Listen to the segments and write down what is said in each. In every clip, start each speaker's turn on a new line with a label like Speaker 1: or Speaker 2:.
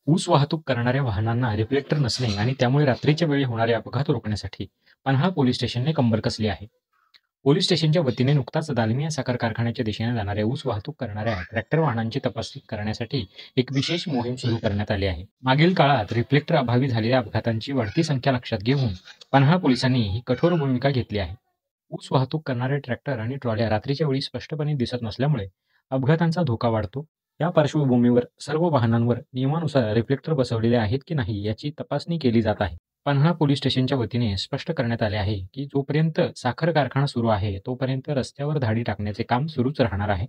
Speaker 1: ऊस वाहतूक करणाऱ्या वाहनांना रिफ्लेक्टर नसणे आणि त्यामुळे रात्रीच्या वेळी होणारे अपघात रोखण्यासाठी पन्हाळा पोलीस स्टेशनने कंबर कसली आहे. पोलीस स्टेशनच्या वतीने नुकताच दालमिया साखर कारखान्याच्या दिशेने जाणाऱ्या ऊस वाहतूक करणाऱ्या ट्रॅक्टर वाहनांची तपासणी करण्यासाठी एक विशेष मोहीम सुरू करण्यात आली आहे. मागील काळात रिफ्लेक्टर अभावी झालेल्या अपघातांची वाढती संख्या लक्षात घेऊन पन्हाळा पोलिसांनी ही कठोर भूमिका घेतली आहे. ऊस वाहतूक करणारे ट्रॅक्टर आणि ट्रॉल्या रात्रीच्या वेळी स्पष्टपणे दिसत नसल्यामुळे अपघातांचा धोका वाढतो. या पार्श्वभूमीवर सर्व वाहनांवर नियमानुसार रिफ्लेक्टर बसवलेले आहेत की नाही याची तपासणी केली जात आहे. पन्हाळा पोलीस स्टेशनच्या वतीने स्पष्ट करण्यात आले आहे की जोपर्यंत साखर कारखाना सुरू आहे तोपर्यंत रस्त्यावर धाडी टाकण्याचे काम सुरूच राहणार आहे.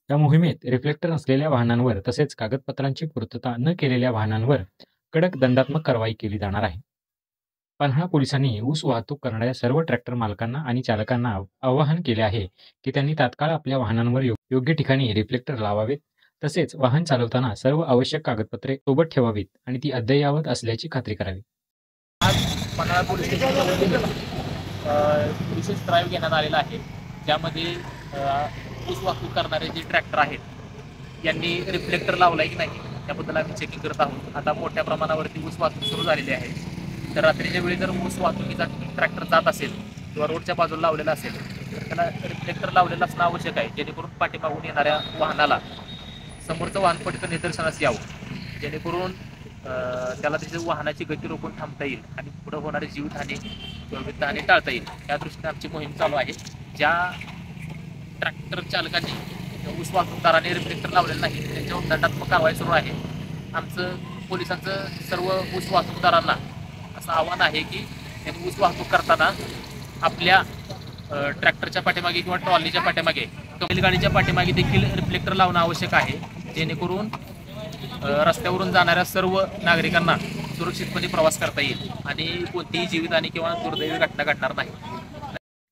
Speaker 1: या मोहिमेत रिफ्लेक्टर नसलेल्या वाहनांवर तसेच कागदपत्रांची पूर्तता न केलेल्या वाहनांवर कडक दंडात्मक कारवाई केली जाणार आहे. पन्हाळा पोलिसांनी ऊस वाहतूक करणाऱ्या सर्व ट्रॅक्टर मालकांना आणि चालकांना आवाहन केले आहे की त्यांनी तात्काळ आपल्या वाहनांवर योग्य ठिकाणी रिफ्लेक्टर लावावेत. तसेच वाहन चालवताना सर्व आवश्यक कागदपत्रे सोबत ठेवावीत आणि ती अद्ययावत असल्याची खात्री करावी.
Speaker 2: आज पन्हाळा पोलीस स्टेशनच्या वतीने विशेष ड्राईव्ह घेण्यात आलेला आहे, ज्यामध्ये ऊस वाहतूक करणारे जे ट्रॅक्टर आहेत यांनी रिफ्लेक्टर लावला की नाही त्याबद्दल आम्ही चेकिंग करत आहोत. आता मोठ्या प्रमाणावरती ऊस वाहतूक सुरू झालेली आहे, तर रात्रीच्या वेळी जर ऊस वाहतुकीचा ट्रॅक्टर जात असेल किंवा रोडच्या बाजूला लावलेला असेल तर त्याला रिफ्लेक्टर लावलेलं असणं आवश्यक आहे, जेणेकरून पाठीमागून येणाऱ्या वाहनाला समोरचं वाहन पटकन निदर्शनास यावं, जेणेकरून त्याला त्याच्या वाहनाची गती रोखून थांबता येईल आणि पुढे होणारी जीवितहानी किंवा वित्तहानी टाळता येईल. या दृष्टीने आमची मोहीम चालू आहे. ज्या ट्रॅक्टर चालकांनी ऊस वाहतूकदाराने रिफ्लेक्टर लावलेलं नाही त्यांच्यावर दंडात्मक कारवाई सुरू आहे. आमचं पोलिसांचं सर्व ऊस वाहतूकदारांना असं आव्हान आहे की त्यांनी ऊस वाहतूक करताना आपल्या ट्रॅक्टरच्या पाठीमागे किंवा ट्रॉलीच्या पाठीमागे बैलगाडीच्या पाठीमागे देखील रिफ्लेक्टर लावणं आवश्यक आहे, जेणेकरून रस्त्यावरून जाणाऱ्या सर्व नागरिकांना सुरक्षितपणे प्रवास करता येईल आणि कोणतीही जीवितहानी किंवा दुर्दैवी घटना घडणार नाही.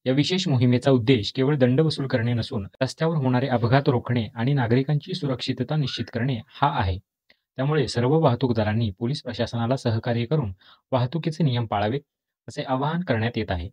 Speaker 1: या विशेष मोहिमेचा उद्देश केवळ दंड वसूल करणे नसून रस्त्यावर होणारे अपघात रोखणे आणि नागरिकांची सुरक्षितता निश्चित करणे हा आहे. त्यामुळे सर्व वाहतूकदारांनी पोलीस प्रशासनाला सहकार्य करून वाहतुकीचे नियम पाळावेत असे आवाहन करण्यात येत आहे.